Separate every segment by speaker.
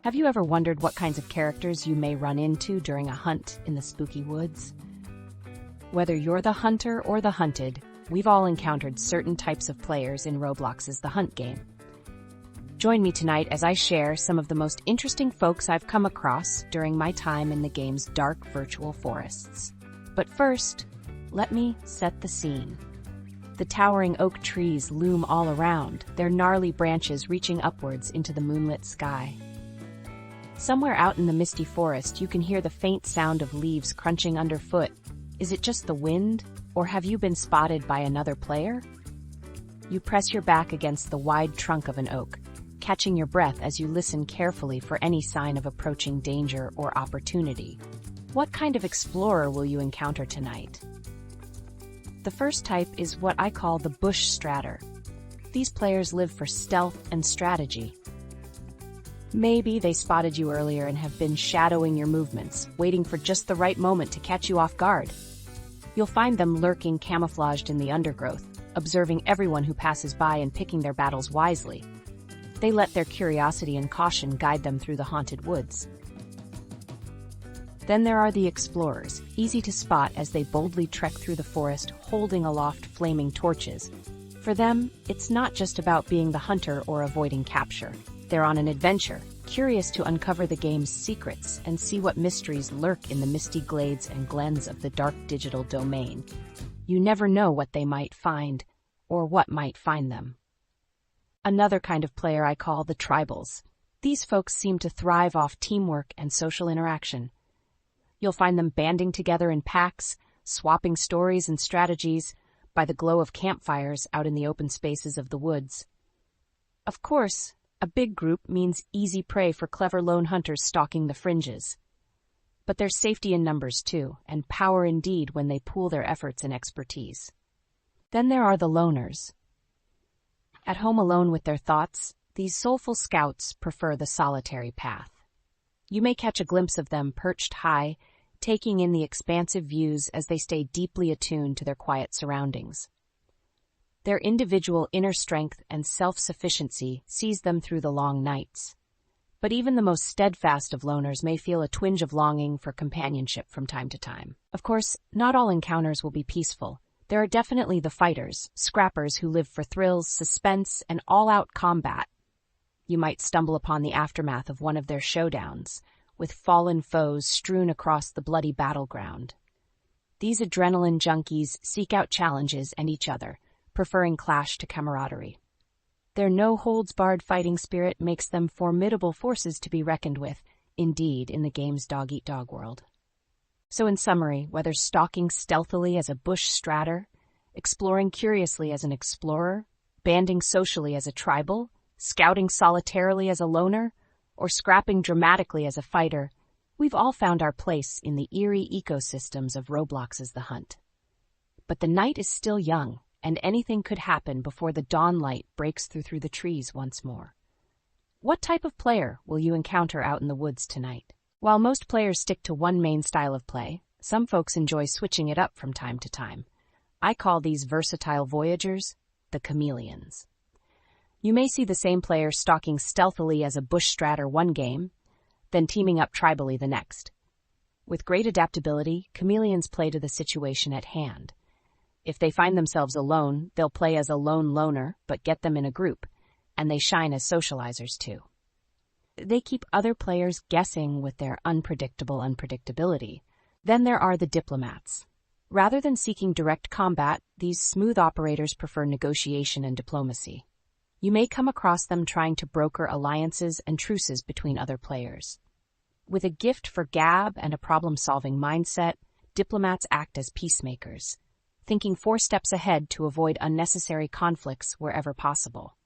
Speaker 1: Have you ever wondered what kinds of characters you may run into during a hunt in the spooky woods? Whether you're the hunter or the hunted, we've all encountered certain types of players in Roblox's The Hunt game. Join me tonight as I share some of the most interesting folks I've come across during my time in the game's dark virtual forests. But first, let me set the scene. The towering oak trees loom all around, their gnarly branches reaching upwards into the moonlit sky. Somewhere out in the misty forest, you can hear the faint sound of leaves crunching underfoot. Is it just the wind, or have you been spotted by another player? You press your back against the wide trunk of an oak, catching your breath as you listen carefully for any sign of approaching danger or opportunity. What kind of explorer will you encounter tonight? The first type is what I call the bush stratter. These players live for stealth and strategy. Maybe they spotted you earlier and have been shadowing your movements, waiting for just the right moment to catch you off guard. You'll find them lurking camouflaged in the undergrowth, observing everyone who passes by and picking their battles wisely. They let their curiosity and caution guide them through the haunted woods. Then there are the explorers, easy to spot as they boldly trek through the forest, holding aloft flaming torches. For them, it's not just about being the hunter or avoiding capture. They're on an adventure, curious to uncover the game's secrets and see what mysteries lurk in the misty glades and glens of the dark digital domain. You never know what they might find, or what might find them. Another kind of player I call the tribals. These folks seem to thrive off teamwork and social interaction. You'll find them banding together in packs, swapping stories and strategies by the glow of campfires out in the open spaces of the woods. Of course, a big group means easy prey for clever lone hunters stalking the fringes. But there's safety in numbers too, and power indeed when they pool their efforts and expertise. Then there are the loners. At home alone with their thoughts, these soulful scouts prefer the solitary path. You may catch a glimpse of them perched high, taking in the expansive views as they stay deeply attuned to their quiet surroundings. Their individual inner strength and self-sufficiency sees them through the long nights. But even the most steadfast of loners may feel a twinge of longing for companionship from time to time. Of course, not all encounters will be peaceful. There are definitely the fighters, scrappers who live for thrills, suspense, and all-out combat. You might stumble upon the aftermath of one of their showdowns, with fallen foes strewn across the bloody battleground. These adrenaline junkies seek out challenges and each other, preferring clash to camaraderie. Their no-holds-barred fighting spirit makes them formidable forces to be reckoned with, indeed, in the game's dog-eat-dog world. So in summary, whether stalking stealthily as a bush stratter, exploring curiously as an explorer, banding socially as a tribal, scouting solitarily as a loner, or scrapping dramatically as a fighter, we've all found our place in the eerie ecosystems of Roblox's The Hunt. But the night is still young, and anything could happen before the dawn light breaks through the trees once more. What type of player will you encounter out in the woods tonight? While most players stick to one main style of play, some folks enjoy switching it up from time to time. I call these versatile voyagers the chameleons. You may see the same player stalking stealthily as a bush stratter one game, then teaming up tribally the next. With great adaptability, chameleons play to the situation at hand. If they find themselves alone, they'll play as a lone loner, but get them in a group, and they shine as socializers too. They keep other players guessing with their unpredictable unpredictability. Then there are the diplomats. Rather than seeking direct combat, these smooth operators prefer negotiation and diplomacy. You may come across them trying to broker alliances and truces between other players. With a gift for gab and a problem-solving mindset, diplomats act as peacemakers, thinking 4 steps ahead to avoid unnecessary conflicts wherever possible.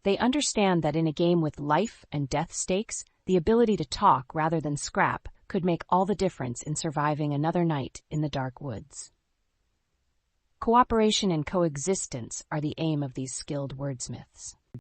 Speaker 1: They understand that in a game with life and death stakes, the ability to talk rather than scrap could make all the difference in surviving another night in the dark woods. Cooperation and coexistence are the aim of these skilled wordsmiths.